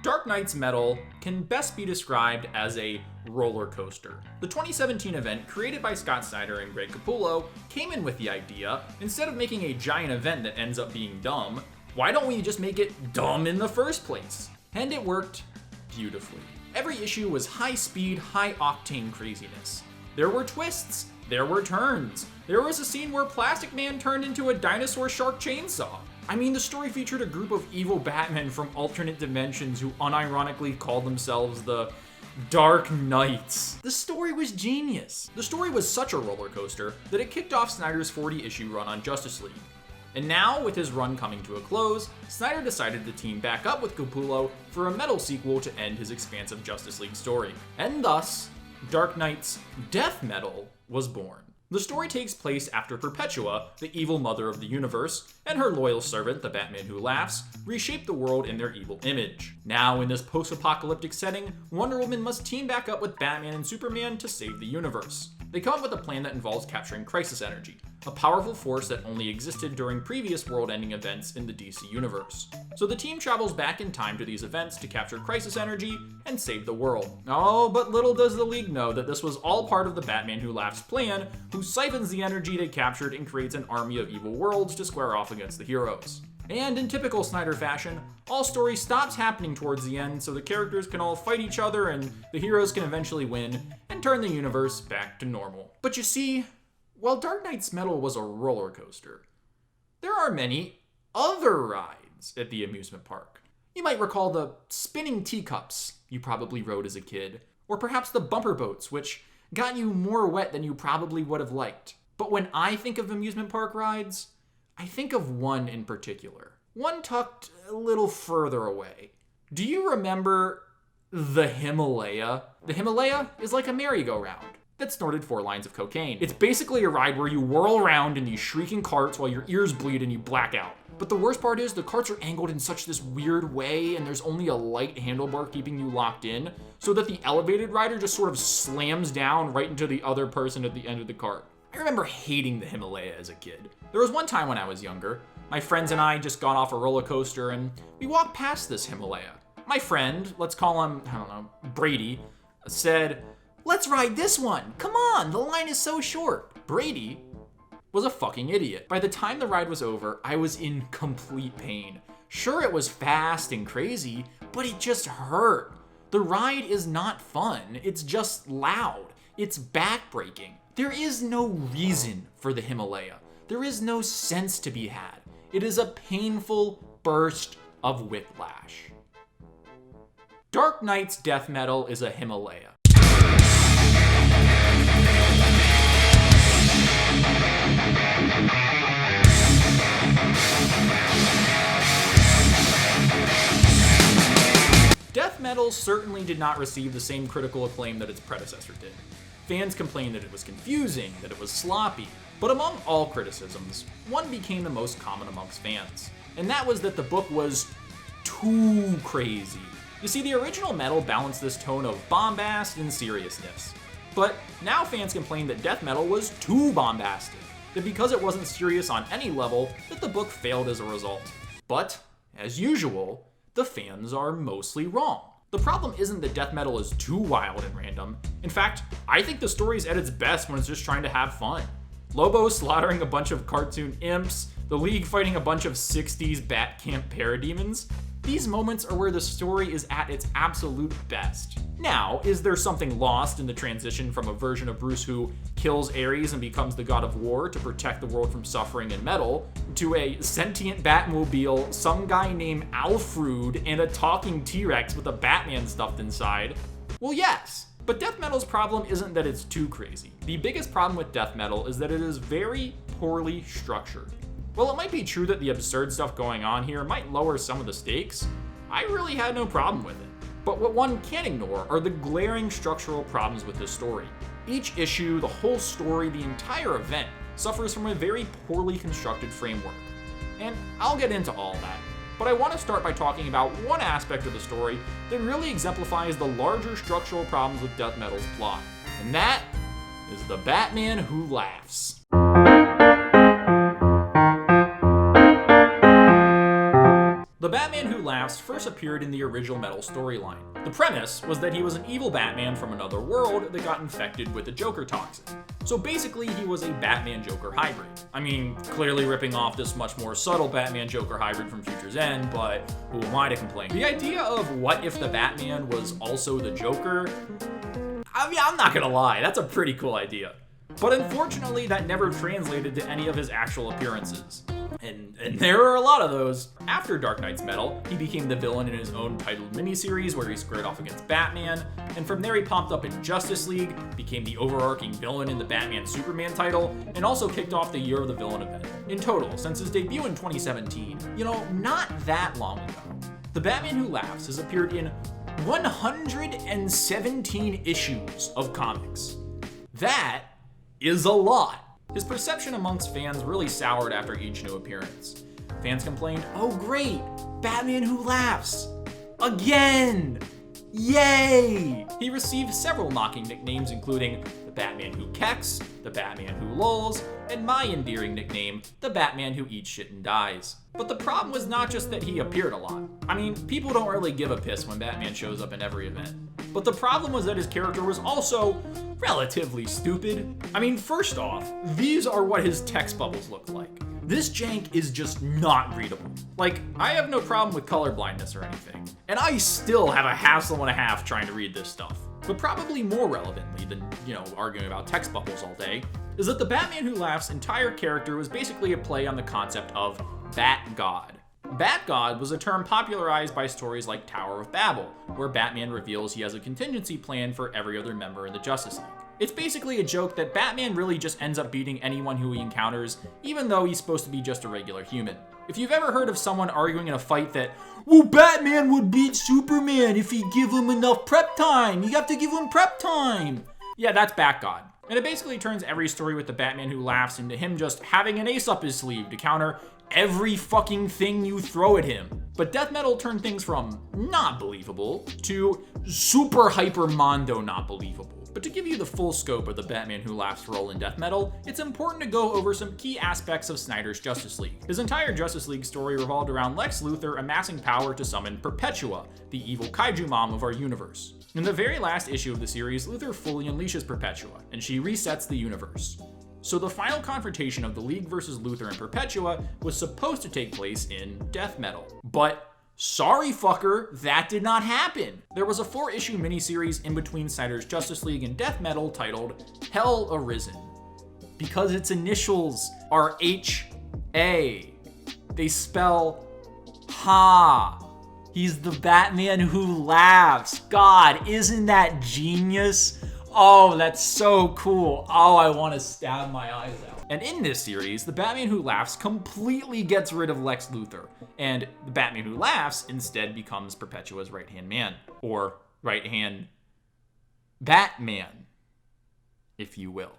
Dark Knight's metal can best be described as a roller coaster. The 2017 event, created by Snyder and Capullo, came in with the idea, instead of making a giant event that ends up being dumb, why don't we just make it dumb in the first place? And it worked beautifully. Every issue was high-speed, high-octane craziness. There were twists, there were turns. There was a scene where Plastic Man turned into a dinosaur shark chainsaw. I mean, the story featured a group of evil Batmen from alternate dimensions who unironically called themselves the Dark Knights. The story was genius. The story was such a roller coaster that it kicked off Snyder's 40-issue run on Justice League. And now, with his run coming to a close, Snyder decided to team back up with Capullo for a metal sequel to end his expansive Justice League story. And thus, Dark Knight's Death Metal was born. The story takes place after Perpetua, the evil mother of the universe, and her loyal servant, the Batman Who Laughs, reshape the world in their evil image. Now, in this post-apocalyptic setting, Wonder Woman must team back up with Batman and Superman to save the universe. They come up with a plan that involves capturing crisis energy, a powerful force that only existed during previous world-ending events in the DC universe. So the team travels back in time to these events to capture crisis energy and save the world. Oh, but little does the League know that this was all part of the Batman Who Laughs plan, who siphons the energy they captured and creates an army of evil worlds to square off against the heroes. And in typical Snyder fashion, all story stops happening towards the end so the characters can all fight each other and the heroes can eventually win and turn the universe back to normal. But you see, while Dark Knight's metal was a roller coaster, there are many other rides at the amusement park. You might recall the spinning teacups you probably rode as a kid, or perhaps the bumper boats, which got you more wet than you probably would have liked. But when I think of amusement park rides, I think of one in particular. One tucked a little further away. Do you remember the Himalaya? The Himalaya is like a merry-go-round that snorted 4 lines of cocaine. It's basically a ride where you whirl around in these shrieking carts while your ears bleed and you black out. But the worst part is the carts are angled in such this weird way and there's only a light handlebar keeping you locked in, so that the elevated rider just sort of slams down right into the other person at the end of the cart. I remember hating the Himalaya as a kid. There was one time when I was younger, my friends and I just got off a roller coaster and we walked past this Himalaya. My friend, let's call him, Brady, said, "Let's ride this one. Come on, the line is so short." Brady was a fucking idiot. By the time the ride was over, I was in complete pain. Sure, it was fast and crazy, but it just hurt. The ride is not fun. It's just loud. It's backbreaking. There is no reason for the Himalaya. There is no sense to be had. It is a painful burst of whiplash. Dark Knight's death metal is a Himalaya. Death metal certainly did not receive the same critical acclaim that its predecessor did. Fans complained that it was confusing, that it was sloppy, but among all criticisms, one became the most common amongst fans, and that was that the book was too crazy. You see, the original metal balanced this tone of bombast and seriousness, but now fans complained that death metal was too bombastic, that because it wasn't serious on any level, that the book failed as a result. But, as usual, the fans are mostly wrong. The problem isn't that death metal is too wild and random. In fact, I think the story's at its best when it's just trying to have fun. Lobo slaughtering a bunch of cartoon imps, the League fighting a bunch of 60s Batcamp parademons. These moments are where the story is at its absolute best. Now, is there something lost in the transition from a version of Bruce who kills Ares and becomes the god of war to protect the world from suffering and metal, to a sentient Batmobile, some guy named Alfred, and a talking T-Rex with a Batman stuffed inside? Well, yes. But death metal's problem isn't that it's too crazy. The biggest problem with death metal is that it is very poorly structured. While it might be true that the absurd stuff going on here might lower some of the stakes, I really had no problem with it. But what one can't ignore are the glaring structural problems with this story. Each issue, the whole story, the entire event suffers from a very poorly constructed framework. And I'll get into all that, but I want to start by talking about one aspect of the story that really exemplifies the larger structural problems with death metal's plot, and that is the Batman Who Laughs. The Batman Who Laughs Laughs first appeared in the original Metal storyline. The premise was that he was an evil Batman from another world that got infected with the Joker toxin. So basically, he was a Batman-Joker hybrid. I mean, clearly ripping off this much more subtle Batman-Joker hybrid from Future's End, but who am I to complain? The idea of what if the Batman was also the Joker? I mean, I'm not gonna lie, that's a pretty cool idea. But unfortunately, that never translated to any of his actual appearances. And there are a lot of those. After Dark Knight's Metal, he became the villain in his own titled miniseries where he squared off against Batman, and from there he popped up in Justice League, became the overarching villain in the Batman-Superman title, and also kicked off the Year of the Villain event. In total, since his debut in 2017, not that long ago, the Batman Who Laughs has appeared in 117 issues of comics. That is a lot. His perception amongst fans really soured after each new appearance. Fans complained, "Oh great, Batman Who Laughs! Again! Yay!" He received several mocking nicknames, including the Batman Who Keks, the Batman Who Lulls, and my endearing nickname, the Batman Who Eats Shit and Dies. But the problem was not just that he appeared a lot. I mean, people don't really give a piss when Batman shows up in every event. But the problem was that his character was also relatively stupid. I mean, first off, these are what his text bubbles look like. This jank is just not readable. Like, I have no problem with color blindness or anything, and I still have a hassle and a half trying to read this stuff. But probably more relevantly than, arguing about text bubbles all day, is that the Batman Who Laughs' entire character was basically a play on the concept of Bat God. Bat God was a term popularized by stories like Tower of Babel, where Batman reveals he has a contingency plan for every other member in the Justice League. It's basically a joke that Batman really just ends up beating anyone who he encounters, even though he's supposed to be just a regular human. If you've ever heard of someone arguing in a fight that, "Well, Batman would beat Superman if he give him enough prep time. You have to give him prep time." Yeah, that's Bat God. And it basically turns every story with the Batman Who Laughs into him just having an ace up his sleeve to counter every fucking thing you throw at him. But Death Metal turned things from not believable to super hyper mondo not believable. But to give you the full scope of the Batman Who Laughs role in Death Metal, it's important to go over some key aspects of Snyder's Justice League. His entire Justice League story revolved around Lex Luthor amassing power to summon Perpetua, the evil kaiju mom of our universe. In the very last issue of the series, Luthor fully unleashes Perpetua, and she resets the universe. So the final confrontation of the League versus Luthor and Perpetua was supposed to take place in Death Metal. But sorry fucker, that did not happen. There was a 4-issue miniseries in between Snyder's Justice League and Death Metal titled Hell Arisen, because its initials are HA. They spell ha. He's the Batman Who Laughs. God, isn't that genius? Oh, that's so cool. Oh, I want to stab my eyes out. And in this series, the Batman Who Laughs completely gets rid of Lex Luthor, and the Batman Who Laughs instead becomes Perpetua's right-hand man, or right-hand Batman, if you will.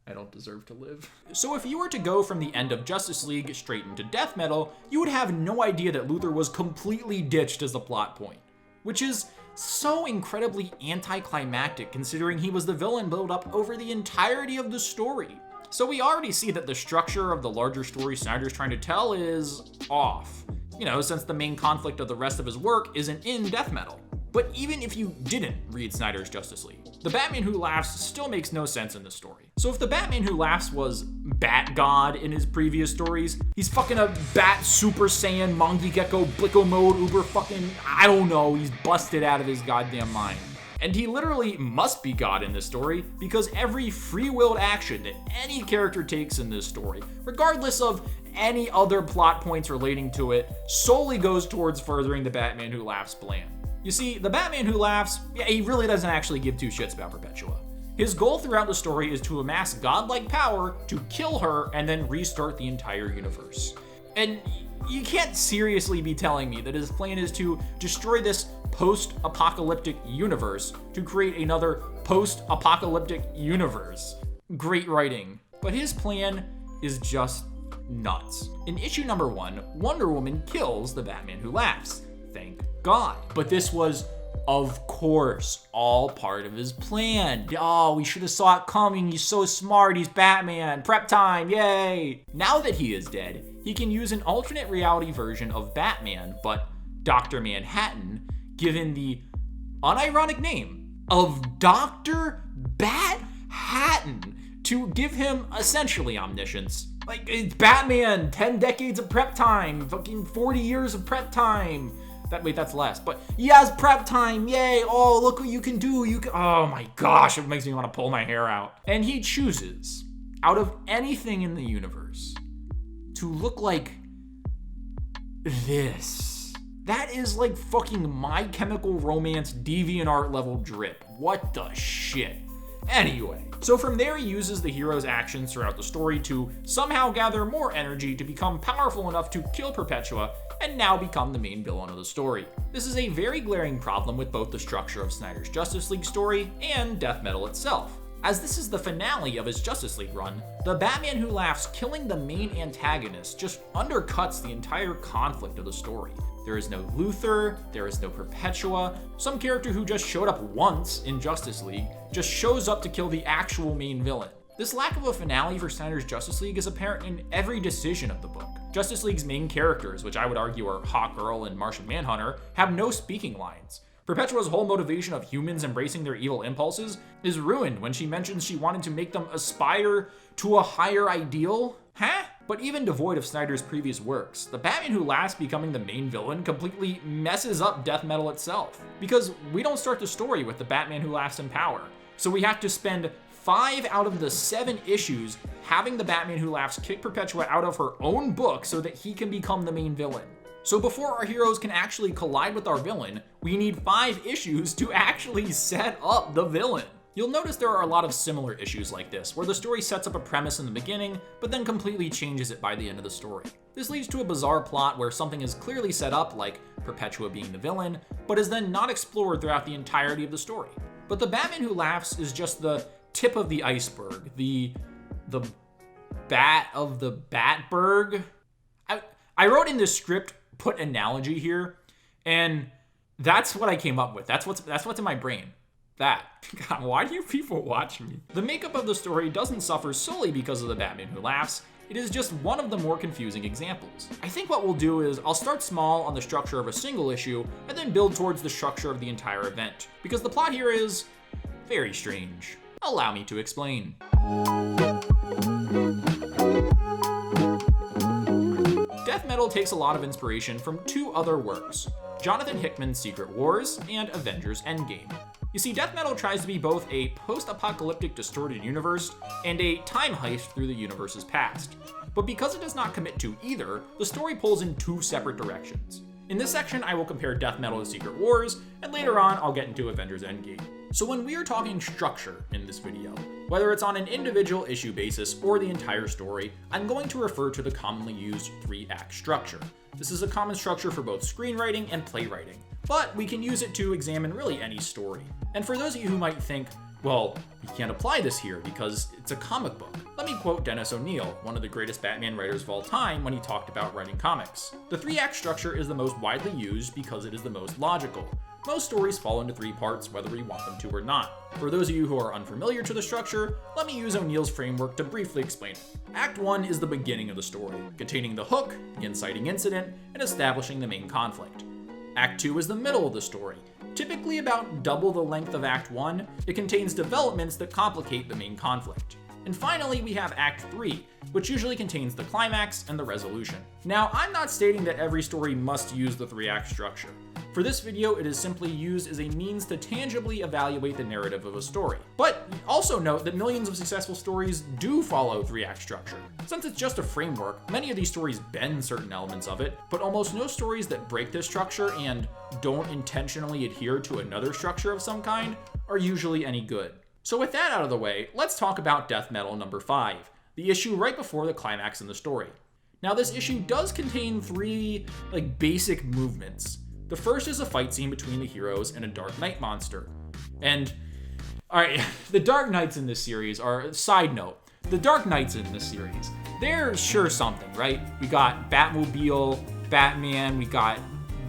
I don't deserve to live. So if you were to go from the end of Justice League straight into Death Metal, you would have no idea that Luthor was completely ditched as the plot point, which is so incredibly anticlimactic considering he was the villain built up over the entirety of the story. So we already see that the structure of the larger story Snyder's trying to tell is off, since the main conflict of the rest of his work isn't in Death Metal. But even if you didn't read Snyder's Justice League, the Batman Who Laughs still makes no sense in this story. So if the Batman Who Laughs was Bat God in his previous stories, he's fucking a Bat Super Saiyan, Mongi Gecko, Blicko Mode, Uber fucking, I don't know, he's busted out of his goddamn mind. And he literally must be God in this story because every free-willed action that any character takes in this story, regardless of any other plot points relating to it, solely goes towards furthering the Batman Who Laughs plan. You see, the Batman Who Laughs, he really doesn't actually give two shits about Perpetua. His goal throughout the story is to amass godlike power to kill her and then restart the entire universe. And you can't seriously be telling me that his plan is to destroy this post-apocalyptic universe to create another post-apocalyptic universe. Great writing, but his plan is just nuts. In issue number 1, Wonder Woman kills the Batman Who Laughs. Thank God. But this was, of course, all part of his plan. Oh, we should have saw it coming. He's so smart. He's Batman. Prep time. Yay. Now that he is dead, he can use an alternate reality version of Batman, but Dr. Manhattan, given the unironic name of Dr. Bat-Hatton, to give him essentially omniscience. Like, it's Batman, 10 decades of prep time, fucking 40 years of prep time. That's less, but he has prep time, yay, oh, look what you can do, oh my gosh, it makes me want to pull my hair out. And he chooses, out of anything in the universe, to look like this. That is like fucking My Chemical Romance DeviantArt level drip. What the shit? Anyway, so from there he uses the hero's actions throughout the story to somehow gather more energy to become powerful enough to kill Perpetua and now become the main villain of the story. This is a very glaring problem with both the structure of Snyder's Justice League story and Death Metal itself. As this is the finale of his Justice League run, the Batman Who Laughs killing the main antagonist just undercuts the entire conflict of the story. There is no Luthor, there is no Perpetua, some character who just showed up once in Justice League just shows up to kill the actual main villain. This lack of a finale for Snyder's Justice League is apparent in every decision of the book. Justice League's main characters, which I would argue are Hawkgirl and Martian Manhunter, have no speaking lines. Perpetua's whole motivation of humans embracing their evil impulses is ruined when she mentions she wanted to make them aspire to a higher ideal. Huh? But even devoid of Snyder's previous works, the Batman Who Laughs becoming the main villain completely messes up Death Metal itself. Because we don't start the story with the Batman Who Laughs in power. So we have to spend 5 out of the 7 issues having the Batman Who Laughs kick Perpetua out of her own book so that he can become the main villain. So before our heroes can actually collide with our villain, we need 5 issues to actually set up the villain. You'll notice there are a lot of similar issues like this, where the story sets up a premise in the beginning, but then completely changes it by the end of the story. This leads to a bizarre plot where something is clearly set up, like Perpetua being the villain, but is then not explored throughout the entirety of the story. But the Batman Who Laughs is just the tip of the iceberg, the bat of the Batberg. I wrote in this script, put analogy here, and that's what I came up with. That's what's in my brain. That. God, why do you people watch me? The makeup of the story doesn't suffer solely because of the Batman Who Laughs. It is just one of the more confusing examples. I think what we'll do is I'll start small on the structure of a single issue and then build towards the structure of the entire event, because the plot here is very strange. Allow me to explain. Death Metal takes a lot of inspiration from 2 other works, Jonathan Hickman's Secret Wars and Avengers Endgame. You see, Death Metal tries to be both a post-apocalyptic distorted universe and a time heist through the universe's past. But because it does not commit to either, the story pulls in 2 separate directions. In this section, I will compare Death Metal to Secret Wars, and later on, I'll get into Avengers Endgame. So when we are talking structure in this video, whether it's on an individual issue basis or the entire story, I'm going to refer to the commonly used 3-act structure. This is a common structure for both screenwriting and playwriting, but we can use it to examine really any story. And for those of you who might think, well, we can't apply this here because it's a comic book, let me quote Dennis O'Neil, one of the greatest Batman writers of all time, when he talked about writing comics. The 3-act structure is the most widely used because it is the most logical. Most stories fall into 3 parts, whether we want them to or not. For those of you who are unfamiliar to the structure, let me use O'Neil's framework to briefly explain it. Act 1 is the beginning of the story, containing the hook, the inciting incident, and establishing the main conflict. Act 2 is the middle of the story. Typically about double the length of Act 1, it contains developments that complicate the main conflict. And finally, we have Act 3, which usually contains the climax and the resolution. Now, I'm not stating that every story must use the 3-act structure. For this video, it is simply used as a means to tangibly evaluate the narrative of a story. But also note that millions of successful stories do follow 3-act structure. Since it's just a framework, many of these stories bend certain elements of it, but almost no stories that break this structure and don't intentionally adhere to another structure of some kind are usually any good. So with that out of the way, let's talk about Death Metal number 5, the issue right before the climax in the story. Now this issue does contain 3 basic movements. The first is a fight scene between the heroes and a Dark Knight monster. And, alright, the Dark Knights in this series are, side note, the Dark Knights in this series, they're sure something, right? We got Batmobile, Batman, we got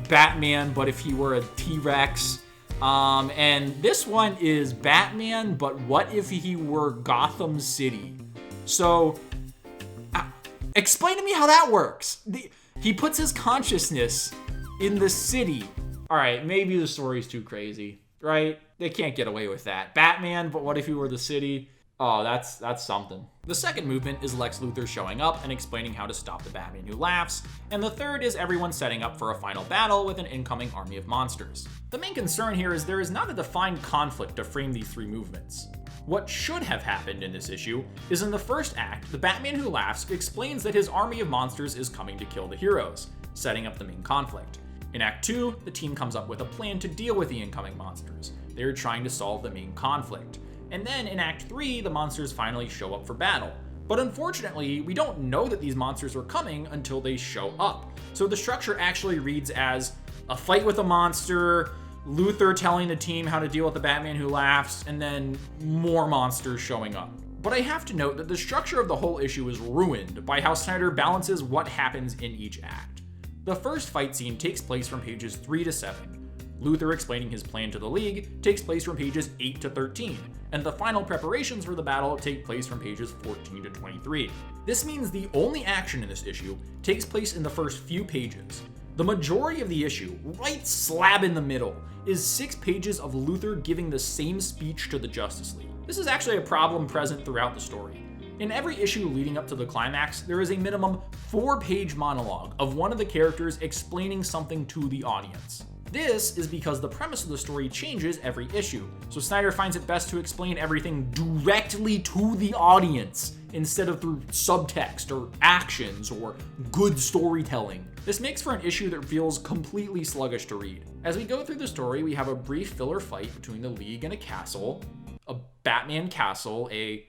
Batman, but if he were a T-Rex. And this one is Batman, but what if he were Gotham City? So, explain to me how that works. He puts his consciousness in the city. All right, maybe the story's too crazy, right? They can't get away with that. Batman, but what if he were the city? Oh, that's something. The second movement is Lex Luthor showing up and explaining how to stop the Batman Who Laughs, and the third is everyone setting up for a final battle with an incoming army of monsters. The main concern here is there is not a defined conflict to frame these three movements. What should have happened in this issue is in the first act, the Batman Who Laughs explains that his army of monsters is coming to kill the heroes, setting up the main conflict. In Act 2, the team comes up with a plan to deal with the incoming monsters. They are trying to solve the main conflict. And then in Act 3, the monsters finally show up for battle. But unfortunately, we don't know that these monsters are coming until they show up. So the structure actually reads as a fight with a monster, Luthor telling the team how to deal with the Batman Who Laughs, and then more monsters showing up. But I have to note that the structure of the whole issue is ruined by how Snyder balances what happens in each act. The first fight scene takes place from pages 3 to 7. Luthor explaining his plan to the League takes place from pages 8 to 13, and the final preparations for the battle take place from pages 14 to 23. This means the only action in this issue takes place in the first few pages. The majority of the issue, right slab in the middle, is 6 pages of Luthor giving the same speech to the Justice League. This is actually a problem present throughout the story. In every issue leading up to the climax, there is a minimum 4-page monologue of one of the characters explaining something to the audience. This is because the premise of the story changes every issue, so Snyder finds it best to explain everything directly to the audience instead of through subtext or actions or good storytelling. This makes for an issue that feels completely sluggish to read. As we go through the story, we have a brief filler fight between the League and a castle, a Batman castle, a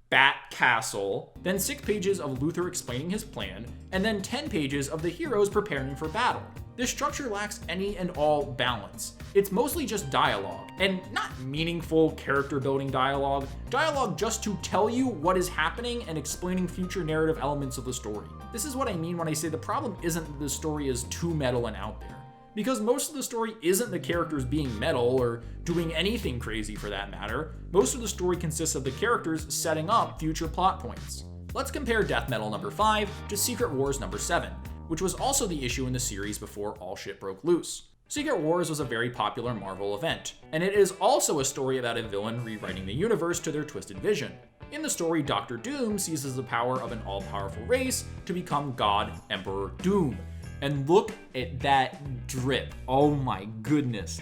Bat Castle, then 6 pages of Luthor explaining his plan, and then 10 pages of the heroes preparing for battle. This structure lacks any and all balance. It's mostly just dialogue, and not meaningful character-building dialogue just to tell you what is happening and explaining future narrative elements of the story. This is what I mean when I say the problem isn't that the story is too metal and out there. Because most of the story isn't the characters being metal or doing anything crazy for that matter. Most of the story consists of the characters setting up future plot points. Let's compare Death Metal number 5 to Secret Wars number 7, which was also the issue in the series before all shit broke loose. Secret Wars was a very popular Marvel event, and it is also a story about a villain rewriting the universe to their twisted vision. In the story, Dr. Doom seizes the power of an all-powerful race to become God Emperor Doom. And look at that drip. Oh my goodness.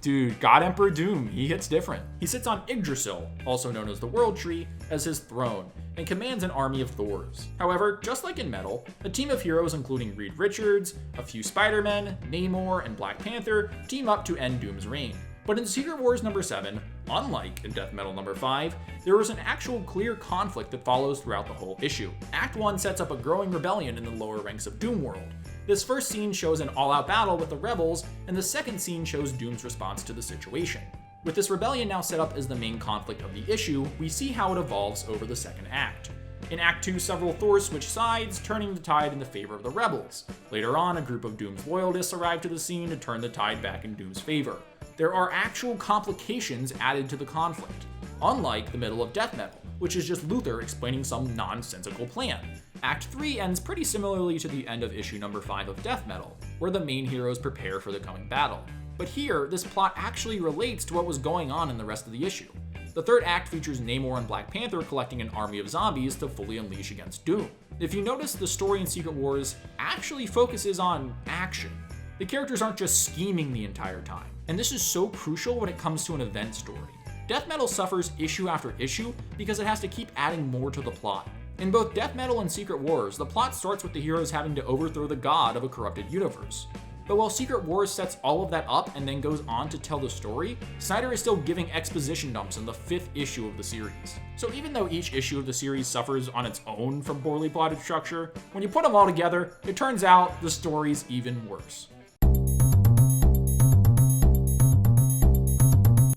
Dude, God Emperor Doom, he hits different. He sits on Yggdrasil, also known as the World Tree, as his throne, and commands an army of Thors. However, just like in Metal, a team of heroes including Reed Richards, a few Spider-Men, Namor, and Black Panther team up to end Doom's reign. But in Secret Wars number 7, unlike in Death Metal number 5, there is an actual clear conflict that follows throughout the whole issue. Act 1 sets up a growing rebellion in the lower ranks of Doom World. This first scene shows an all-out battle with the rebels, and the second scene shows Doom's response to the situation. With this rebellion now set up as the main conflict of the issue, we see how it evolves over the second act. In Act 2, several Thors switch sides, turning the tide in the favor of the rebels. Later on, a group of Doom's loyalists arrive to the scene to turn the tide back in Doom's favor. There are actual complications added to the conflict, unlike the middle of Death Metal, which is just Luthor explaining some nonsensical plan. Act 3 ends pretty similarly to the end of issue number 5 of Death Metal, where the main heroes prepare for the coming battle. But here, this plot actually relates to what was going on in the rest of the issue. The third act features Namor and Black Panther collecting an army of zombies to fully unleash against Doom. If you notice, the story in Secret Wars actually focuses on action. The characters aren't just scheming the entire time, and this is so crucial when it comes to an event story. Death Metal suffers issue after issue because it has to keep adding more to the plot. In both Death Metal and Secret Wars, the plot starts with the heroes having to overthrow the god of a corrupted universe. But while Secret Wars sets all of that up and then goes on to tell the story, Snyder is still giving exposition dumps in the 5th issue of the series. So even though each issue of the series suffers on its own from poorly plotted structure, when you put them all together, it turns out the story's even worse.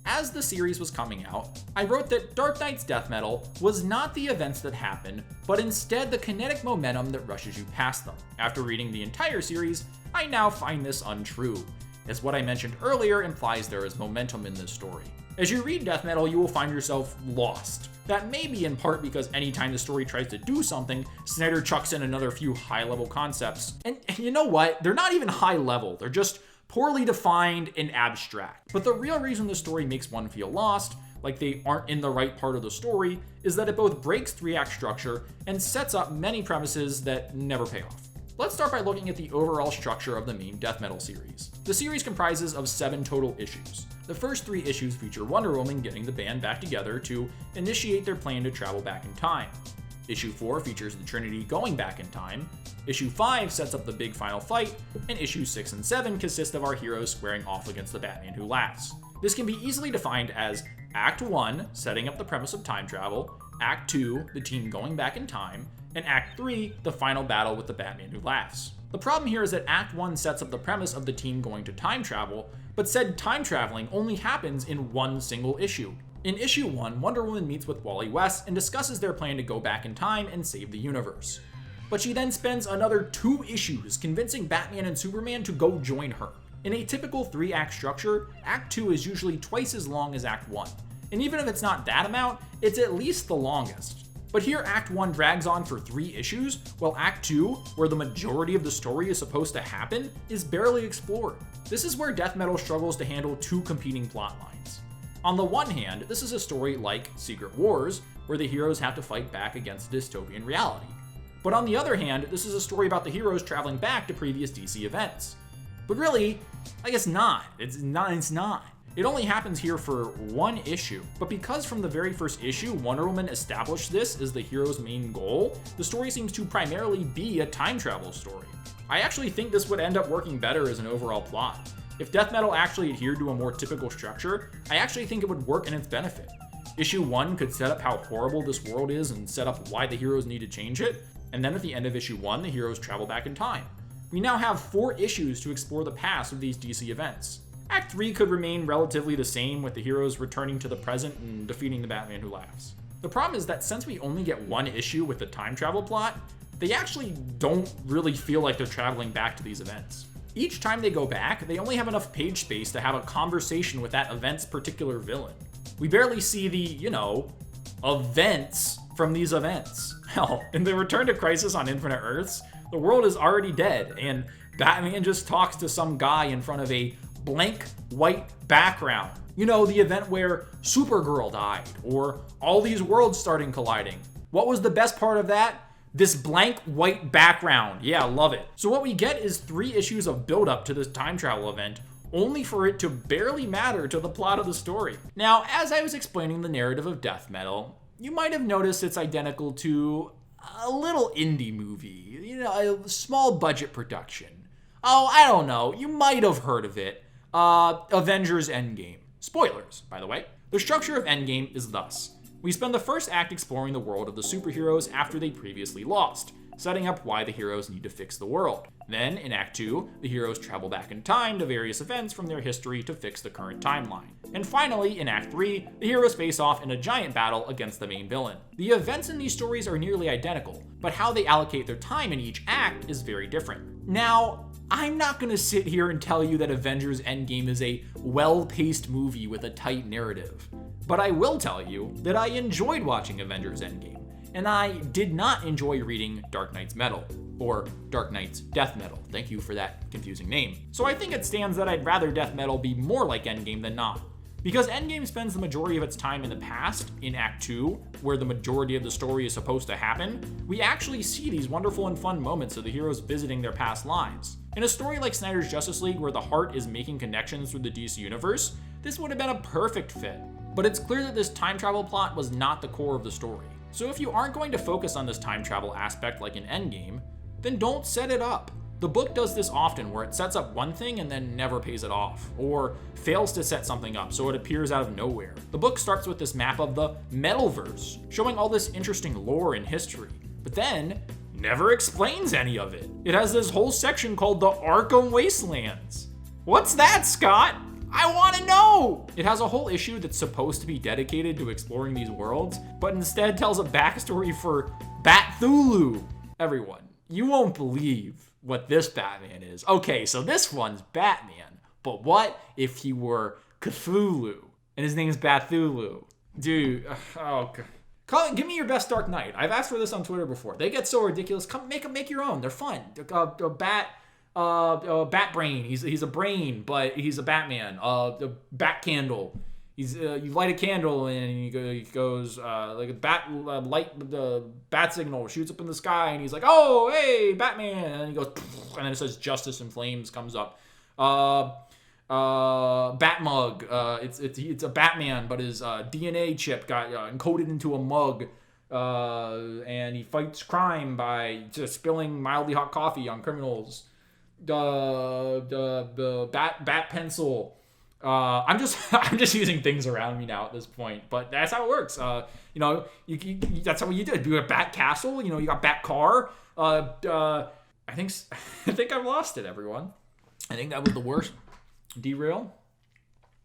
As the series was coming out, I wrote that Dark Knight's Death Metal was not the events that happen, but instead the kinetic momentum that rushes you past them. After reading the entire series, I now find this untrue, as what I mentioned earlier implies there is momentum in this story. As you read death metal, you will find yourself lost. That may be in part because anytime the story tries to do something, Snyder chucks in another few high-level concepts. And you know what? They're not even high-level, they're just poorly defined and abstract. But the real reason the story makes one feel lost, like they aren't in the right part of the story, is that it both breaks 3-act structure and sets up many premises that never pay off. Let's start by looking at the overall structure of the main death metal series. The series comprises of 7 total issues. The first 3 issues feature Wonder Woman getting the band back together to initiate their plan to travel back in time. Issue 4 features the Trinity going back in time. Issue 5 sets up the big final fight, and issues 6 and 7 consist of our heroes squaring off against the Batman Who Laughs. This can be easily defined as Act 1, setting up the premise of time travel, Act 2, the team going back in time, and Act 3, the final battle with the Batman Who Laughs. The problem here is that Act 1 sets up the premise of the team going to time travel, but said time traveling only happens in one single issue. In issue 1, Wonder Woman meets with Wally West and discusses their plan to go back in time and save the universe. But she then spends another 2 issues convincing Batman and Superman to go join her. In a typical 3-act structure, Act 2 is usually twice as long as Act 1. And even if it's not that amount, it's at least the longest. But here Act 1 drags on for 3 issues, while Act 2, where the majority of the story is supposed to happen, is barely explored. This is where death metal struggles to handle 2 competing plot lines. On the one hand, this is a story like Secret Wars, where the heroes have to fight back against a dystopian reality. But on the other hand, this is a story about the heroes traveling back to previous DC events. But really, I guess not. It's not. It only happens here for 1 issue, but because from the very first issue, Wonder Woman established this as the hero's main goal, the story seems to primarily be a time travel story. I actually think this would end up working better as an overall plot. If death metal actually adhered to a more typical structure, I actually think it would work in its benefit. Issue 1 could set up how horrible this world is and set up why the heroes need to change it, and then at the end of issue 1, the heroes travel back in time. We now have 4 issues to explore the past of these DC events. Act 3 could remain relatively the same, with the heroes returning to the present and defeating the Batman Who Laughs. The problem is that since we only get 1 issue with the time travel plot, they actually don't really feel like they're traveling back to these events. Each time they go back, they only have enough page space to have a conversation with that event's particular villain. We barely see the, events from these events. Hell, in the Return to Crisis on Infinite Earths, the world is already dead, and Batman just talks to some guy in front of a blank white background. The event where Supergirl died, or all these worlds starting colliding. What was the best part of that? This blank white background. Yeah, love it. So what we get is 3 issues of build-up to this time travel event, only for it to barely matter to the plot of the story. Now, as I was explaining the narrative of death metal, you might have noticed it's identical to a little indie movie, a small budget production. Oh, I don't know, you might have heard of it. Avengers Endgame. Spoilers, by the way. The structure of Endgame is thus. We spend the first act exploring the world of the superheroes after they previously lost, setting up why the heroes need to fix the world. Then, in Act 2, the heroes travel back in time to various events from their history to fix the current timeline. And finally, in Act 3, the heroes face off in a giant battle against the main villain. The events in these stories are nearly identical, but how they allocate their time in each act is very different. Now, I'm not gonna sit here and tell you that Avengers Endgame is a well-paced movie with a tight narrative, but I will tell you that I enjoyed watching Avengers Endgame, and I did not enjoy reading Dark Knight's Metal, or Dark Knight's Death Metal. Thank you for that confusing name. So I think it stands that I'd rather Death Metal be more like Endgame than not. Because Endgame spends the majority of its time in the past, in Act 2, where the majority of the story is supposed to happen, we actually see these wonderful and fun moments of the heroes visiting their past lives. In a story like Snyder's Justice League, where the heart is making connections through the DC universe, this would have been a perfect fit. But it's clear that this time travel plot was not the core of the story. So if you aren't going to focus on this time travel aspect like in Endgame, then don't set it up. The book does this often, where it sets up one thing and then never pays it off, or fails to set something up so it appears out of nowhere. The book starts with this map of the Metalverse, showing all this interesting lore and history, but then never explains any of it. It has this whole section called the Arkham Wastelands. What's that, Scott? I want to know! It has a whole issue that's supposed to be dedicated to exploring these worlds, but instead tells a backstory for Batthulu. Everyone, you won't believe what this Batman is. Okay, so this one's Batman, but what if he were Cthulhu? and his name's Bathulu. Dude, oh God. Give me your best Dark Knight. I've asked for this on Twitter before. They get so ridiculous. Come make your own. They're fun. Bat brain. He's a brain, but he's a Batman. The bat candle. You light a candle and he goes like a bat light. The bat signal shoots up in the sky and he's like, oh hey Batman, and he goes, and then it says Justice in Flames comes up. Bat mug. It's a Batman, but his DNA chip got encoded into a mug. And he fights crime by just spilling mildly hot coffee on criminals. The bat pencil. I'm just using things around me now at this point, but that's how it works. That's how you did. You got Bat Castle. You got Bat Car. I think I've lost it, everyone. I think that was the worst derail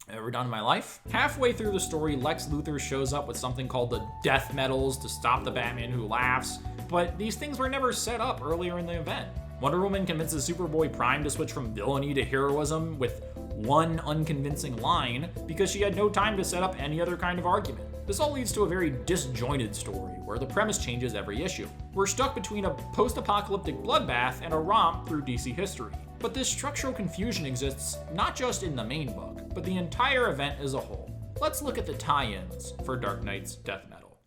I've ever done in my life. Halfway through the story, Lex Luthor shows up with something called the Death Metals to stop the Batman Who Laughs, but these things were never set up earlier in the event. Wonder Woman convinces Superboy Prime to switch from villainy to heroism with one unconvincing line because she had no time to set up any other kind of argument. This all leads to a very disjointed story where the premise changes every issue. We're stuck between a post-apocalyptic bloodbath and a romp through DC history. But this structural confusion exists not just in the main book, but the entire event as a whole. Let's look at the tie-ins for Dark Knight's Death Metal.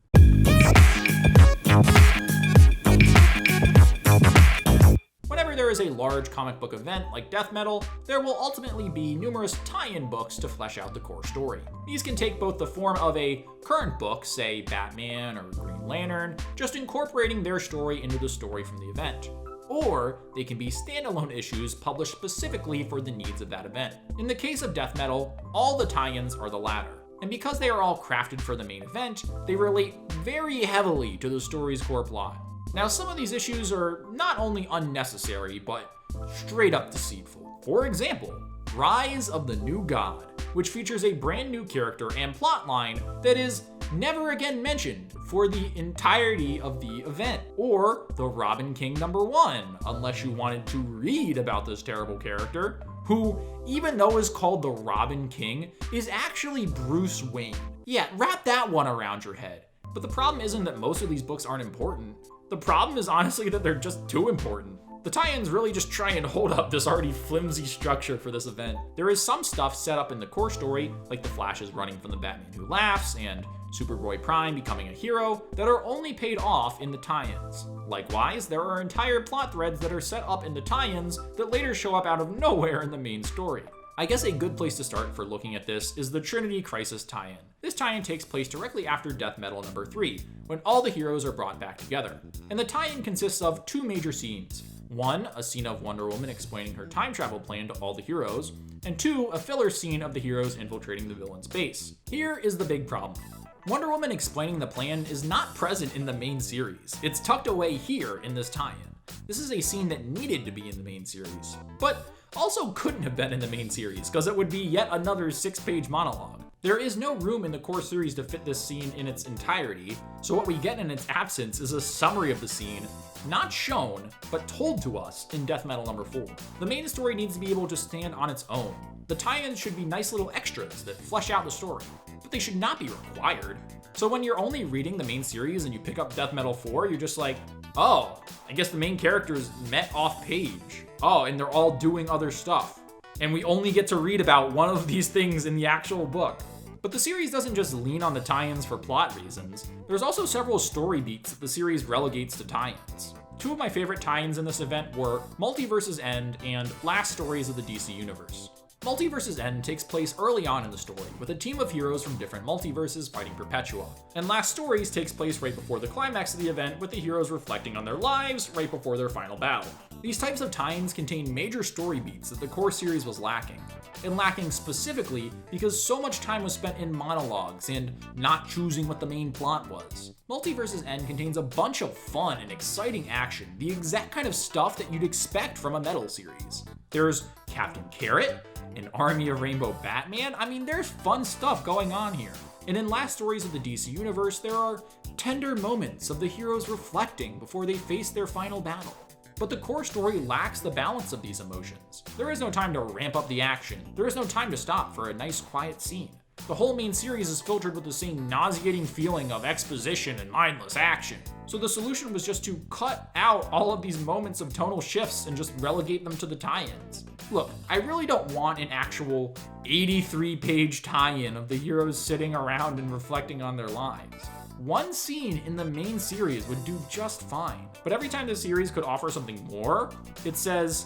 Whenever there is a large comic book event like Death Metal, there will ultimately be numerous tie-in books to flesh out the core story. These can take both the form of a current book, say Batman or Green Lantern, just incorporating their story into the story from the event. Or they can be standalone issues published specifically for the needs of that event. In the case of Death Metal, all the tie-ins are the latter. And because they are all crafted for the main event, they relate very heavily to the story's core plot. Now, some of these issues are not only unnecessary, but straight up deceitful. For example, Rise of the New God, which features a brand new character and plotline that is never again mentioned for the entirety of the event. Or the Robin King #1, unless you wanted to read about this terrible character, who, even though is called the Robin King, is actually Bruce Wayne. Yeah, wrap that one around your head. But the problem isn't that most of these books aren't important. The problem is honestly that they're just too important. The tie-ins really just try and hold up this already flimsy structure for this event. There is some stuff set up in the core story, like the Flash is running from the Batman Who Laughs and Superboy Prime becoming a hero, that are only paid off in the tie-ins. Likewise, there are entire plot threads that are set up in the tie-ins that later show up out of nowhere in the main story. I guess a good place to start for looking at this is the Trinity Crisis tie-in. This tie-in takes place directly after Death Metal #3, when all the heroes are brought back together. And the tie-in consists of two major scenes. One, a scene of Wonder Woman explaining her time travel plan to all the heroes, and two, a filler scene of the heroes infiltrating the villain's base. Here is the big problem. Wonder Woman explaining the plan is not present in the main series. It's tucked away here in this tie-in. This is a scene that needed to be in the main series, but also couldn't have been in the main series, because it would be yet another 6-page monologue. There is no room in the core series to fit this scene in its entirety, so what we get in its absence is a summary of the scene, not shown, but told to us in Death Metal #4. The main story needs to be able to stand on its own. The tie-ins should be nice little extras that flesh out the story, but they should not be required. So when you're only reading the main series and you pick up Death Metal 4, you're just like, oh, I guess the main characters met off page. Oh, and they're all doing other stuff. And we only get to read about one of these things in the actual book. But the series doesn't just lean on the tie-ins for plot reasons. There's also several story beats that the series relegates to tie-ins. Two of my favorite tie-ins in this event were Multiverse's End and Last Stories of the DC Universe. Multiverse's End takes place early on in the story, with a team of heroes from different multiverses fighting Perpetua. And Last Stories takes place right before the climax of the event, with the heroes reflecting on their lives right before their final battle. These types of tie-ins contain major story beats that the core series was lacking. And lacking specifically because so much time was spent in monologues and not choosing what the main plot was. Multiverse's End contains a bunch of fun and exciting action, the exact kind of stuff that you'd expect from a Metal series. There's Captain Carrot, an army of Rainbow Batman. I mean, there's fun stuff going on here. And in Last Stories of the DC Universe, there are tender moments of the heroes reflecting before they face their final battle. But the core story lacks the balance of these emotions. There is no time to ramp up the action. There is no time to stop for a nice quiet scene. The whole main series is filtered with the same nauseating feeling of exposition and mindless action. So the solution was just to cut out all of these moments of tonal shifts and just relegate them to the tie-ins. Look, I really don't want an actual 83-page tie-in of the heroes sitting around and reflecting on their lives. One scene in the main series would do just fine, but every time the series could offer something more, it says,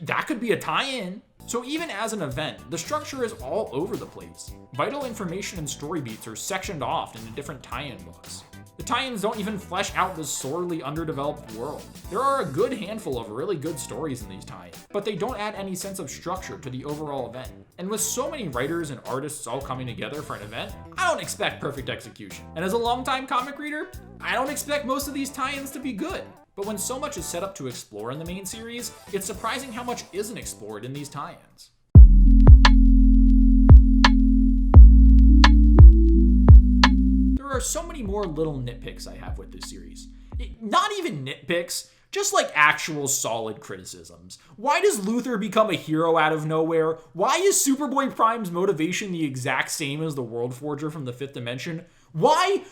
that could be a tie-in. So even as an event, the structure is all over the place. Vital information and story beats are sectioned off into different tie-in books. The tie-ins don't even flesh out this sorely underdeveloped world. There are a good handful of really good stories in these tie-ins, but they don't add any sense of structure to the overall event. And with so many writers and artists all coming together for an event, I don't expect perfect execution. And as a longtime comic reader, I don't expect most of these tie-ins to be good. But when so much is set up to explore in the main series, it's surprising how much isn't explored in these tie-ins. There are so many more little nitpicks I have with this series. Not even nitpicks, just like actual solid criticisms. Why does Luthor become a hero out of nowhere? Why is Superboy Prime's motivation the exact same as the World Forger from the Fifth Dimension? Why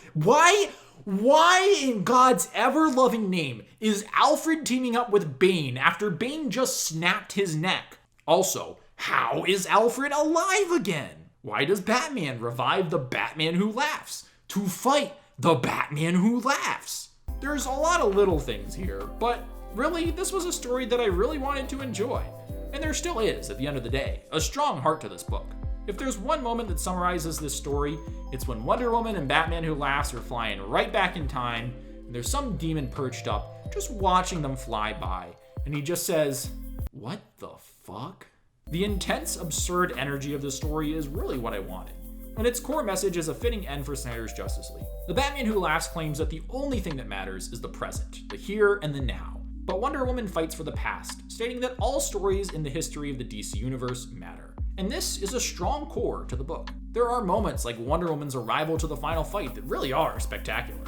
in God's ever-loving name is Alfred teaming up with Bane after Bane just snapped his neck? Also, how is Alfred alive again? Why does Batman revive the Batman who laughs to fight the Batman who laughs? There's a lot of little things here, but really, this was a story that I really wanted to enjoy. And there still is, at the end of the day, a strong heart to this book. If there's one moment that summarizes this story, it's when Wonder Woman and Batman Who Laughs are flying right back in time, and there's some demon perched up, just watching them fly by, and he just says, "What the fuck?" The intense, absurd energy of the story is really what I wanted, and its core message is a fitting end for Snyder's Justice League. The Batman Who Laughs claims that the only thing that matters is the present, the here and the now. But Wonder Woman fights for the past, stating that all stories in the history of the DC Universe matter. And this is a strong core to the book. There are moments like Wonder Woman's arrival to the final fight that really are spectacular.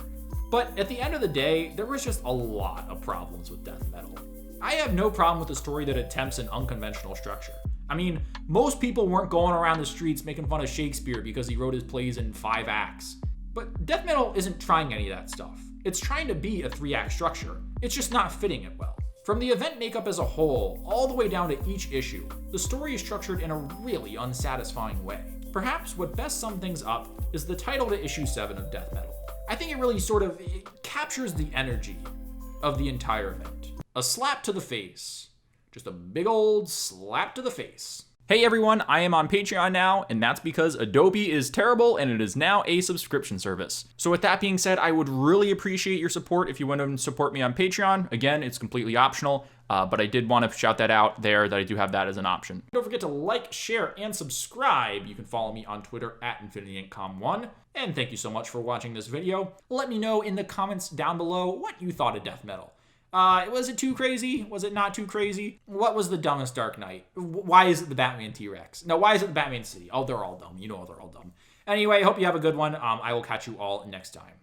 But at the end of the day, there was just a lot of problems with Death Metal. I have no problem with a story that attempts an unconventional structure. I mean, most people weren't going around the streets making fun of Shakespeare because he wrote his plays in 5 acts. But Death Metal isn't trying any of that stuff. It's trying to be a 3-act structure. It's just not fitting it well. From the event makeup as a whole, all the way down to each issue, the story is structured in a really unsatisfying way. Perhaps what best sums things up is the title to issue 7 of Death Metal. I think it really it captures the energy of the entire event. A slap to the face. Just a big old slap to the face. Hey everyone, I am on Patreon now, and that's because Adobe is terrible and it is now a subscription service. So with that being said, I would really appreciate your support if you want to support me on Patreon. Again, it's completely optional, but I did want to shout that out there that I do have that as an option. Don't forget to like, share, and subscribe. You can follow me on Twitter at InfinityInkCom1. And thank you so much for watching this video. Let me know in the comments down below what you thought of Death Metal. Was it too crazy? Was it not too crazy? What was the dumbest Dark Knight? Why is it the Batman T-Rex? No, why is it the Batman City? Oh, they're all dumb. You know they're all dumb. Anyway, I hope you have a good one. I will catch you all next time.